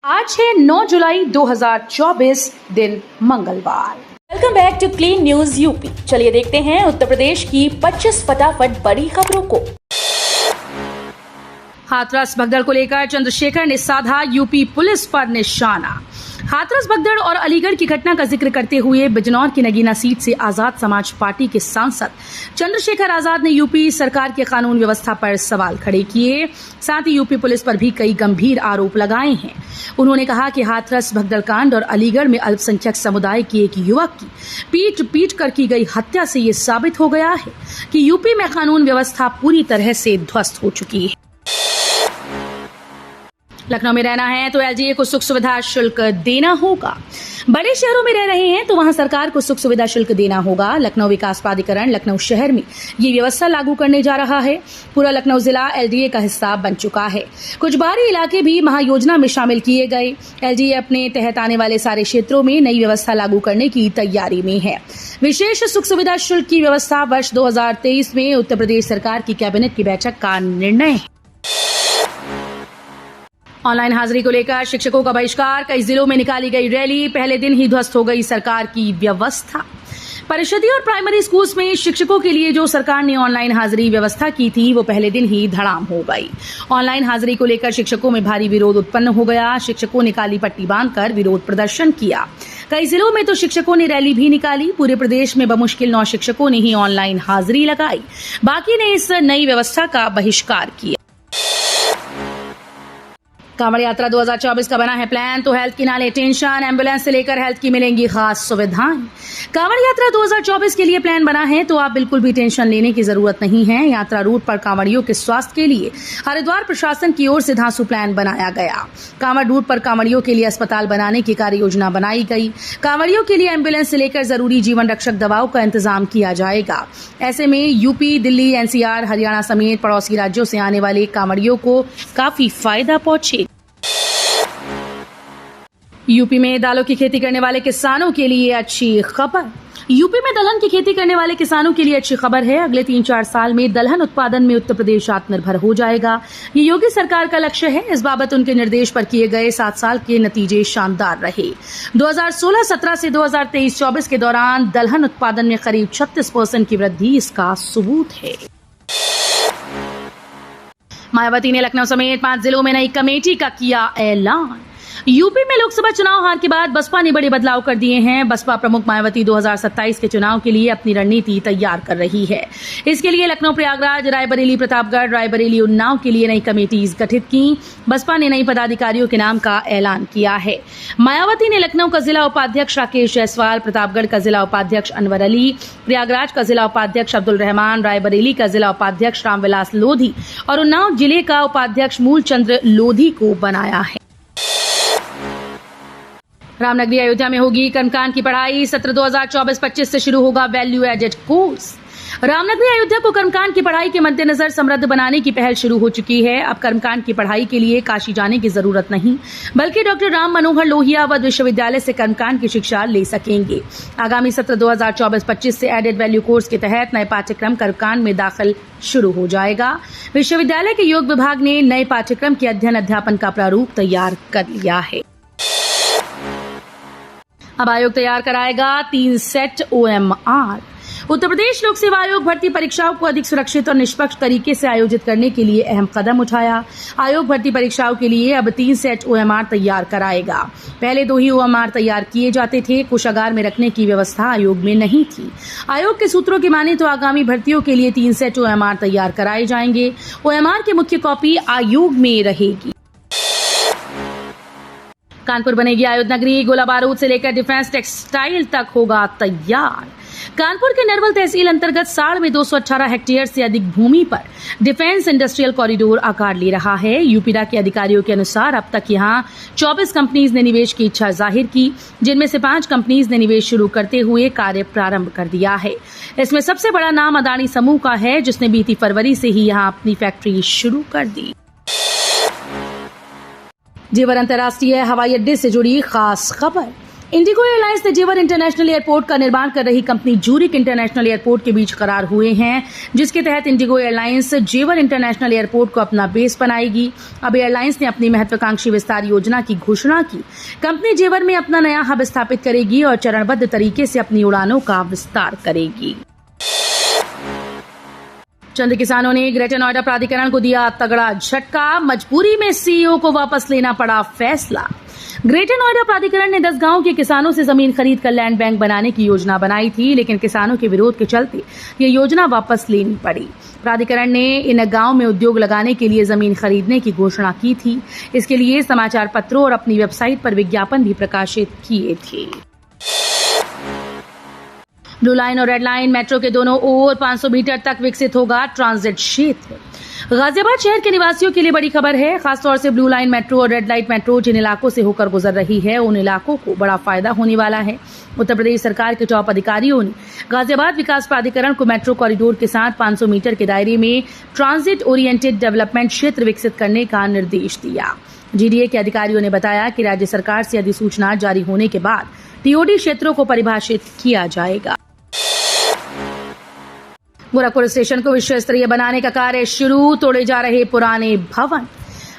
आज है 9 जुलाई 2024 दिन मंगलवार। Welcome back to clean news UP. चलिए देखते हैं उत्तर प्रदेश की 25 फटाफट बड़ी खबरों को। हाथरस भगदड़ को लेकर चंद्रशेखर ने साधा यूपी पुलिस पर निशाना। हाथरस भगदड़ और अलीगढ़ की घटना का जिक्र करते हुए बिजनौर की नगीना सीट से आजाद समाज पार्टी के सांसद चंद्रशेखर आजाद ने यूपी सरकार के कानून व्यवस्था पर सवाल खड़े किए। साथ ही यूपी पुलिस पर भी कई गंभीर आरोप लगाए हैं। उन्होंने कहा कि हाथरस भगदड़ कांड और अलीगढ़ में अल्पसंख्यक समुदाय के एक युवक की पीट कर की गई हत्या से ये साबित हो गया है कि यूपी में कानून व्यवस्था पूरी तरह से ध्वस्त हो चुकी है। लखनऊ में रहना है तो एलजीए को सुख सुविधा शुल्क देना होगा। बड़े शहरों में रह रहे हैं तो वहां सरकार को सुख सुविधा शुल्क देना होगा। लखनऊ विकास प्राधिकरण लखनऊ शहर में ये व्यवस्था लागू करने जा रहा है। पूरा लखनऊ जिला एलजीए का हिस्सा बन चुका है। कुछ बाहरी इलाके भी महायोजना में शामिल किए गए। एलजीए अपने तहत आने वाले सारे क्षेत्रों में नई व्यवस्था लागू करने की तैयारी में है। विशेष सुख सुविधा शुल्क की व्यवस्था वर्ष 2023 में उत्तर प्रदेश सरकार की कैबिनेट की बैठक का निर्णय है। ऑनलाइन हाजिरी को लेकर शिक्षकों का बहिष्कार, कई जिलों में निकाली गई रैली, पहले दिन ही ध्वस्त हो गई सरकार की व्यवस्था। परिषदीय और प्राइमरी स्कूल्स में शिक्षकों के लिए जो सरकार ने ऑनलाइन हाजिरी व्यवस्था की थी वो पहले दिन ही धड़ाम हो गई। ऑनलाइन हाजिरी को लेकर शिक्षकों में भारी विरोध उत्पन्न हो गया। शिक्षकों ने काली पट्टी बांधकर विरोध प्रदर्शन किया। कई जिलों में तो शिक्षकों ने रैली भी निकाली। पूरे प्रदेश में बमुश्किल 9 शिक्षकों ने ही ऑनलाइन हाजिरी लगाई, बाकी ने इस नई व्यवस्था का बहिष्कार किया। कांवड़ यात्रा 2024 का बना है प्लान, तो हेल्थ की ना ले टेंशन, एम्बुलेंस से लेकर हेल्थ की मिलेंगी खास सुविधाएं। कांवड़ यात्रा 2024 के लिए प्लान बना है तो आप बिल्कुल भी टेंशन लेने की जरूरत नहीं है। यात्रा रूट पर कांवड़ियों के स्वास्थ्य के लिए हरिद्वार प्रशासन की ओर से धांसू प्लान बनाया गया। कांवड़ रूट पर कांवड़ियों के लिए अस्पताल बनाने की कार्य योजना बनाई गई। कांवड़ियों के लिए एम्बुलेंस से लेकर जरूरी जीवन रक्षक दवाओं का इंतजाम किया जाएगा। ऐसे में यूपी, दिल्ली, एनसीआर, हरियाणा समेत पड़ोसी राज्यों से आने वाले कांवड़ियों को काफी फायदा पहुंचेगा। यूपी में दालों की खेती करने वाले किसानों के लिए अच्छी खबर। यूपी में दलहन की खेती करने वाले किसानों के लिए अच्छी खबर है। अगले 3-4 साल में दलहन उत्पादन में उत्तर प्रदेश आत्मनिर्भर हो जाएगा। ये योगी सरकार का लक्ष्य है। इस बाबत उनके निर्देश पर किए गए 7 साल के नतीजे शानदार रहे। 2016-17 से 2023-24 के दौरान दलहन उत्पादन में करीब 36% की वृद्धि इसका सबूत है। मायावती ने लखनऊ समेत 5 जिलों में नई कमेटी का किया ऐलान। यूपी में लोकसभा चुनाव हार के बाद बसपा ने बड़े बदलाव कर दिए हैं। बसपा प्रमुख मायावती 2027 के चुनाव के लिए अपनी रणनीति तैयार कर रही है। इसके लिए लखनऊ, प्रयागराज, रायबरेली, प्रतापगढ़, रायबरेली, उन्नाव के लिए नई कमेटीज गठित की। बसपा ने नई पदाधिकारियों के नाम का ऐलान किया है। मायावती ने लखनऊ का जिला उपाध्यक्ष राकेश जायसवाल, प्रतापगढ़ का जिला उपाध्यक्ष अनवर अली, प्रयागराज का जिला उपाध्यक्ष अब्दुल रहमान, रायबरेली का जिला उपाध्यक्ष रामविलास लोधी और उन्नाव जिले का उपाध्यक्ष मूलचंद्र लोधी को बनाया है। रामनगरी अयोध्या में होगी कर्मकांड की पढ़ाई। सत्र 2024-25 से शुरू होगा वैल्यू एडेड कोर्स। रामनगरी अयोध्या को कर्मकांड की पढ़ाई के मद्देनजर समृद्ध बनाने की पहल शुरू हो चुकी है। अब कर्मकांड की पढ़ाई के लिए काशी जाने की जरूरत नहीं, बल्कि डॉक्टर राम मनोहर लोहिया अवध विश्वविद्यालय से कर्मकांड की शिक्षा ले सकेंगे। आगामी सत्र 2024-25 से एडेड वैल्यू कोर्स के तहत नए पाठ्यक्रम कर्मकांड में दाखिल शुरू हो जाएगा। विश्वविद्यालय के योग विभाग ने नए पाठ्यक्रम के अध्ययन अध्यापन का प्रारूप तैयार कर लिया है। अब आयोग तैयार कराएगा 3 सेट OMR। उत्तर प्रदेश लोक सेवा आयोग भर्ती परीक्षाओं को अधिक सुरक्षित और निष्पक्ष तरीके से आयोजित करने के लिए अहम कदम उठाया। आयोग भर्ती परीक्षाओं के लिए अब 3 सेट OMR तैयार कराएगा। पहले 2 ही OMR तैयार किए जाते थे। कोषागार में रखने की व्यवस्था आयोग में नहीं थी। आयोग के सूत्रों की माने तो आगामी भर्तियों के लिए 3 सेट OMR तैयार कराए जाएंगे। OMR की मुख्य कॉपी आयोग में रहेगी। कानपुर बनेगी आयुध नगरी। गोला बारूद से लेकर डिफेंस टेक्सटाइल तक होगा तैयार। कानपुर के नरवल तहसील अंतर्गत साड़ में 218 हेक्टेयर से अधिक भूमि पर डिफेंस इंडस्ट्रियल कॉरिडोर आकार ले रहा है। यूपीडा के अधिकारियों के अनुसार अब तक यहां 24 कंपनीज ने निवेश की इच्छा जाहिर की, जिनमें से 5 कंपनीज ने निवेश शुरू करते हुए कार्य प्रारंभ कर दिया है। इसमें सबसे बड़ा नाम अदानी समूह का है, जिसने बीती फरवरी से ही यहां अपनी फैक्ट्री शुरू कर दी। जेवर अंतर्राष्ट्रीय हवाई अड्डे से जुड़ी खास खबर। इंडिगो एयरलाइंस ने जेवर इंटरनेशनल एयरपोर्ट का निर्माण कर रही कंपनी जूरिक इंटरनेशनल एयरपोर्ट के बीच करार हुए हैं, जिसके तहत इंडिगो एयरलाइंस जेवर इंटरनेशनल एयरपोर्ट को अपना बेस बनाएगी। अब एयरलाइंस ने अपनी महत्वाकांक्षी विस्तार योजना की घोषणा की। कंपनी जेवर में अपना नया हब स्थापित करेगी और चरणबद्ध तरीके से अपनी उड़ानों का विस्तार करेगी। चंद किसानों ने ग्रेटर नोएडा प्राधिकरण को दिया तगड़ा झटका, मजबूरी में सीईओ को वापस लेना पड़ा फैसला। ग्रेटर नोएडा प्राधिकरण ने 10 गांवों के किसानों से जमीन खरीद कर लैंड बैंक बनाने की योजना बनाई थी, लेकिन किसानों के विरोध के चलते ये योजना वापस लेनी पड़ी। प्राधिकरण ने इन गांवों में उद्योग लगाने के लिए जमीन खरीदने की घोषणा की थी। इसके लिए समाचार पत्रों और अपनी वेबसाइट पर विज्ञापन भी प्रकाशित किए थे। ब्लू लाइन और रेड लाइन मेट्रो के दोनों ओर 500 मीटर तक विकसित होगा ट्रांजिट क्षेत्र। गाजियाबाद शहर के निवासियों के लिए बड़ी खबर है। खासतौर से ब्लू लाइन मेट्रो और रेड लाइट मेट्रो जिन इलाकों से होकर गुजर रही है, उन इलाकों को बड़ा फायदा होने वाला है। उत्तर प्रदेश सरकार के टॉप अधिकारियों ने गाजियाबाद विकास प्राधिकरण को मेट्रो कॉरिडोर के साथ 500 मीटर के दायरे में ट्रांजिट ओरिएंटेड डेवलपमेंट क्षेत्र विकसित करने का निर्देश दिया। जीडीए के अधिकारियों ने बताया कि राज्य सरकार से अधिसूचना जारी होने के बाद टीओडी क्षेत्रों को परिभाषित किया जाएगा। गोरखपुर स्टेशन को विश्व स्तरीय बनाने का कार्य शुरू, तोड़े जा रहे पुराने भवन।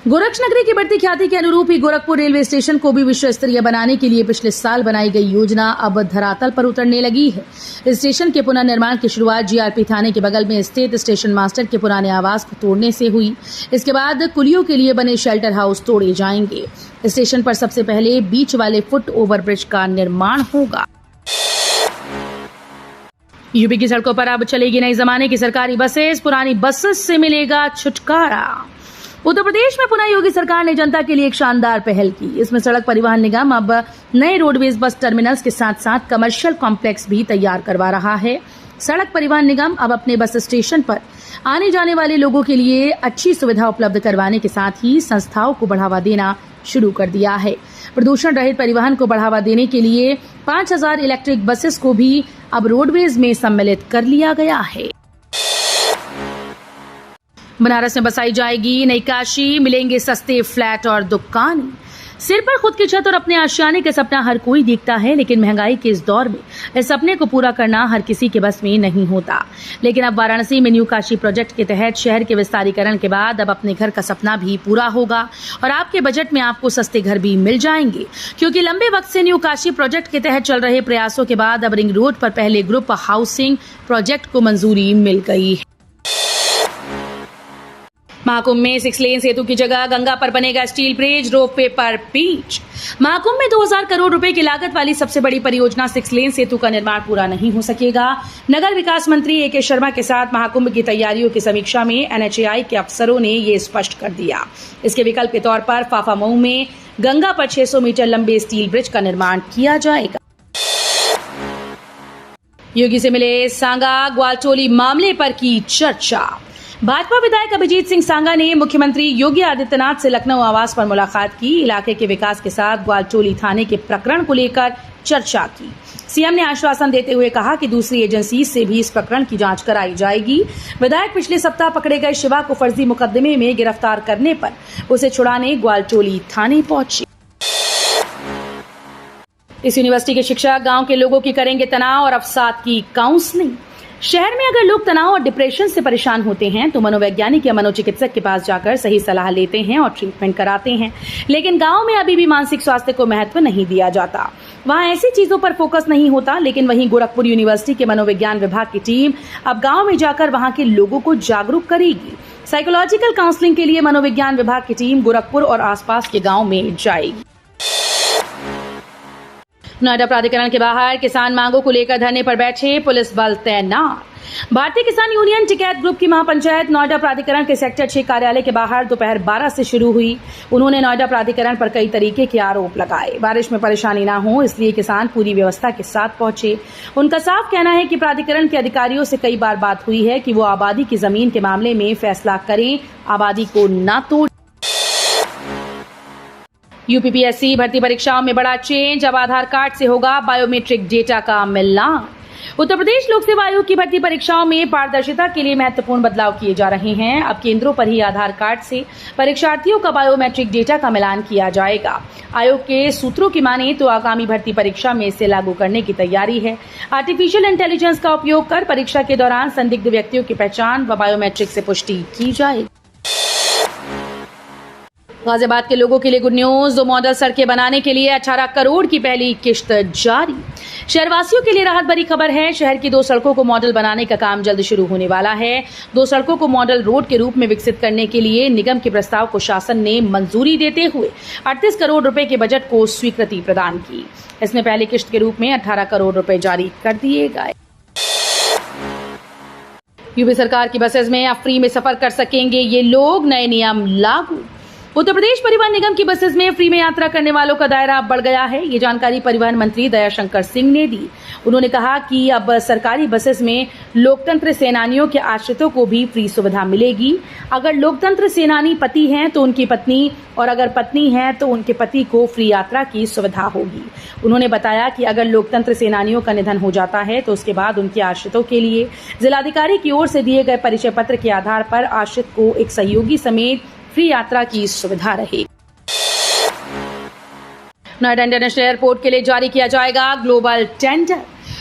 गोरक्षनगरी की बढ़ती ख्याति के अनुरूप ही गोरखपुर रेलवे स्टेशन को भी विश्व स्तरीय बनाने के लिए पिछले साल बनाई गई योजना अब धरातल पर उतरने लगी है। स्टेशन के पुनर्निर्माण की शुरुआत जीआरपी थाने के बगल में स्थित स्टेशन मास्टर के पुराने आवास को तोड़ने से हुई। इसके बाद कुलियों के लिए बने शेल्टर हाउस तोड़े जाएंगे। स्टेशन पर सबसे पहले बीच वाले फुट ओवरब्रिज का निर्माण होगा। यूपी की सड़कों पर अब चलेगी नई जमाने की सरकारी बसेस, पुरानी बसेस से मिलेगा छुटकारा। उत्तर प्रदेश में पुनः योगी सरकार ने जनता के लिए एक शानदार पहल की। इसमें सड़क परिवहन निगम अब नए रोडवेज बस टर्मिनल्स के साथ साथ कमर्शियल कॉम्प्लेक्स भी तैयार करवा रहा है। सड़क परिवहन निगम अब अपने बस स्टेशन पर आने जाने वाले लोगों के लिए अच्छी सुविधा उपलब्ध करवाने के साथ ही संस्थाओं को बढ़ावा देना शुरू कर दिया है। प्रदूषण रहित परिवहन को बढ़ावा देने के लिए 5000 इलेक्ट्रिक बसेस को भी अब रोडवेज में सम्मिलित कर लिया गया है। बनारस में बसाई जाएगी नई काशी, मिलेंगे सस्ते फ्लैट और दुकानें। सिर पर खुद की छत और अपने आशियाने का सपना हर कोई देखता है, लेकिन महंगाई के इस दौर में इस सपने को पूरा करना हर किसी के बस में नहीं होता। लेकिन अब वाराणसी में न्यू काशी प्रोजेक्ट के तहत शहर के विस्तारीकरण के बाद अब अपने घर का सपना भी पूरा होगा और आपके बजट में आपको सस्ते घर भी मिल जाएंगे, क्योंकि लंबे वक्त से न्यू काशी प्रोजेक्ट के तहत चल रहे प्रयासों के बाद अब रिंग रोड पर पहले ग्रुप हाउसिंग प्रोजेक्ट को मंजूरी मिल गई है। महाकुंभ में 6 लेन सेतु की जगह गंगा पर बनेगा स्टील ब्रिज, रोपवे पर पिच। महाकुंभ में 2000 करोड़ रुपए की लागत वाली सबसे बड़ी परियोजना 6 लेन सेतु का निर्माण पूरा नहीं हो सकेगा। नगर विकास मंत्री एके शर्मा के साथ महाकुंभ की तैयारियों की समीक्षा में एनएचएआई के अफसरों ने ये स्पष्ट कर दिया। इसके विकल्प के तौर पर फाफामऊ में गंगा पर 600 मीटर लंबे स्टील ब्रिज का निर्माण किया जाएगा। योगी से मिले सांगा, ग्वालटोली मामले पर की चर्चा। भाजपा विधायक अभिजीत सिंह सांगा ने मुख्यमंत्री योगी आदित्यनाथ से लखनऊ आवास पर मुलाकात की। इलाके के विकास के साथ ग्वालटोली थाने के प्रकरण को लेकर चर्चा की। सीएम ने आश्वासन देते हुए कहा कि दूसरी एजेंसी से भी इस प्रकरण की जांच कराई जाएगी। विधायक पिछले सप्ताह पकड़े गए शिवा को फर्जी मुकदमे में गिरफ्तार करने पर उसे छुड़ाने ग्वालटोली थाने पहुंचे। इस यूनिवर्सिटी के शिक्षक गांव के लोगों की करेंगे तनाव और अवसाद की काउंसलिंग। शहर में अगर लोग तनाव और डिप्रेशन से परेशान होते हैं तो मनोवैज्ञानिक या मनोचिकित्सक के पास जाकर सही सलाह लेते हैं और ट्रीटमेंट कराते हैं। लेकिन गांव में अभी भी मानसिक स्वास्थ्य को महत्व नहीं दिया जाता। वहां ऐसी चीजों पर फोकस नहीं होता। लेकिन वहीं गोरखपुर यूनिवर्सिटी के मनोविज्ञान विभाग की टीम अब गांव में जाकर वहां के लोगों को जागरूक करेगी। साइकोलॉजिकल काउंसलिंग के लिए मनोविज्ञान विभाग की टीम गोरखपुर और आसपास के गाँव में जाएगी। नोएडा प्राधिकरण के बाहर किसान मांगों को लेकर धरने पर बैठे, पुलिस बल तैनात। भारतीय किसान यूनियन टिकैत ग्रुप की महापंचायत नोएडा प्राधिकरण के सेक्टर 6 कार्यालय के बाहर दोपहर 12 से शुरू हुई। उन्होंने नोएडा प्राधिकरण पर कई तरीके के आरोप लगाए। बारिश में परेशानी ना हो इसलिए किसान पूरी व्यवस्था के साथ पहुंचे। उनका साफ कहना है कि प्राधिकरण के अधिकारियों से कई बार बात हुई है कि वो आबादी की जमीन के मामले में फैसला करें, आबादी को न तोड़। यूपीपीएससी भर्ती परीक्षाओं में बड़ा चेंज, अब आधार कार्ड से होगा बायोमेट्रिक डेटा का मिलान। उत्तर प्रदेश लोक सेवा आयोग की भर्ती परीक्षाओं में पारदर्शिता के लिए महत्वपूर्ण बदलाव किए जा रहे हैं। अब केंद्रों पर ही आधार कार्ड से परीक्षार्थियों का बायोमेट्रिक डेटा का मिलान किया जाएगा। आयोग के सूत्रों की माने तो आगामी भर्ती परीक्षा में इसे लागू करने की तैयारी है। आर्टिफिशियल इंटेलिजेंस का उपयोग कर परीक्षा के दौरान संदिग्ध व्यक्तियों की पहचान व बायोमेट्रिक से पुष्टि की जाएगी। गाजियाबाद के लोगों के लिए गुड न्यूज। 2 मॉडल सड़कें बनाने के लिए 18 करोड़ की पहली किश्त जारी। शहरवासियों के लिए राहत भरी खबर है। शहर की 2 सड़कों को मॉडल बनाने का काम जल्द शुरू होने वाला है। 2 सड़कों को मॉडल रोड के रूप में विकसित करने के लिए निगम के प्रस्ताव को शासन ने मंजूरी देते हुए 38 करोड़ रुपए के बजट को स्वीकृति प्रदान की। इसमें पहली किश्त के रूप में 18 करोड़ रुपए जारी कर दिए गए। यूपी सरकार की बसेस में अब फ्री में सफर कर सकेंगे ये लोग, नए नियम लागू। उत्तर प्रदेश परिवहन निगम की बसेस में फ्री में यात्रा करने वालों का दायरा अब बढ़ गया है। ये जानकारी परिवहन मंत्री दयाशंकर सिंह ने दी। उन्होंने कहा कि अब सरकारी बसेस में लोकतंत्र सेनानियों के आश्रितों को भी फ्री सुविधा मिलेगी। अगर लोकतंत्र सेनानी पति हैं तो उनकी पत्नी, और अगर पत्नी है तो उनके पति को फ्री यात्रा की सुविधा होगी। उन्होंने बताया कि अगर लोकतंत्र सेनानियों का निधन हो जाता है तो उसके बाद उनके आश्रितों के लिए जिलाधिकारी की ओर से दिए गए परिचय पत्र के आधार पर आश्रित को एक सहयोगी समेत फ्री यात्रा की सुविधा रहेगी। नोएडा इंटरनेशनल एयरपोर्ट के लिए जारी किया जाएगा ग्लोबल टेंडर।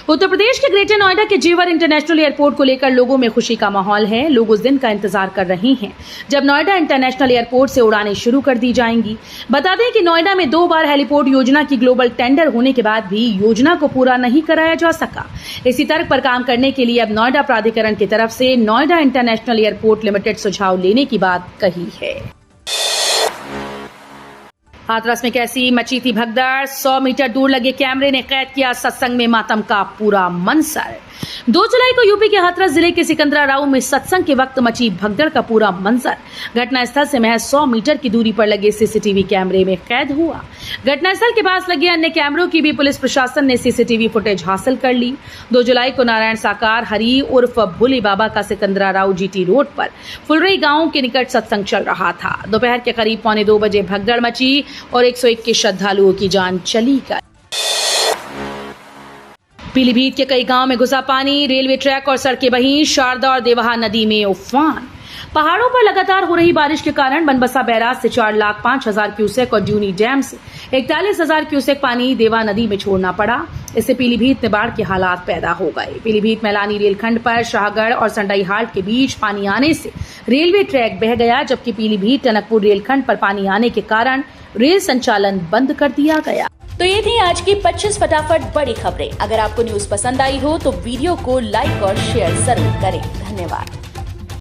उत्तर प्रदेश के ग्रेटर नोएडा के जेवर इंटरनेशनल एयरपोर्ट को लेकर लोगों में खुशी का माहौल है। लोग उस दिन का इंतजार कर रहे हैं जब नोएडा इंटरनेशनल एयरपोर्ट से उड़ानें शुरू कर दी जाएंगी। बता दें कि नोएडा में 2 बार हेलीपोर्ट योजना की ग्लोबल टेंडर होने के बाद भी योजना को पूरा नहीं कराया जा सका। इसी तर्क पर काम करने के लिए अब नोएडा प्राधिकरण की तरफ से नोएडा इंटरनेशनल एयरपोर्ट लिमिटेड सुझाव लेने की बात कही है। हाथरस में कैसी मची थी भगदड़। 100 मीटर दूर लगे कैमरे ने कैद किया सत्संग में मातम का पूरा मंजर। 2 जुलाई को यूपी के हाथरस जिले के सिकंदरा राव में सत्संग के वक्त मची भगदड़ का पूरा मंजर घटनास्थल से महज 100 मीटर की दूरी पर लगे सीसीटीवी कैमरे में कैद हुआ। घटनास्थल के पास लगे अन्य कैमरों की भी पुलिस प्रशासन ने सीसीटीवी फुटेज हासिल कर ली। 2 जुलाई को नारायण साकार हरी उर्फ भोले बाबा का सिकंदरा राव जीटी रोड पर फुलरई गांव के निकट सत्संग चल रहा था। दोपहर के करीब 1:45 बजे भगदड़ मची और 101 श्रद्धालुओं की जान चली गई। पीलीभीत के कई गांव में घुसा पानी। रेलवे ट्रैक और सड़कें बहीं। शारदा और देवहा नदी में उफान। पहाड़ों पर लगातार हो रही बारिश के कारण बनबसा बैराज से 4,05,000 क्यूसेक और जूनी डैम से 41,000 क्यूसेक पानी देवा नदी में छोड़ना पड़ा। इससे पीलीभीत में बाढ़ के हालात पैदा हो गए। पीलीभीत मैलानी रेलखंड पर शाहगढ़ और संडाई हाट के बीच पानी आने से रेलवे ट्रैक बह गया, जबकि पीलीभीत टनकपुर रेलखंड पर पानी आने के कारण रेल संचालन बंद कर दिया गया। तो ये थी आज की 25 फटाफट बड़ी खबरें। अगर आपको न्यूज पसंद आई हो तो वीडियो को लाइक और शेयर जरूर करें। धन्यवाद।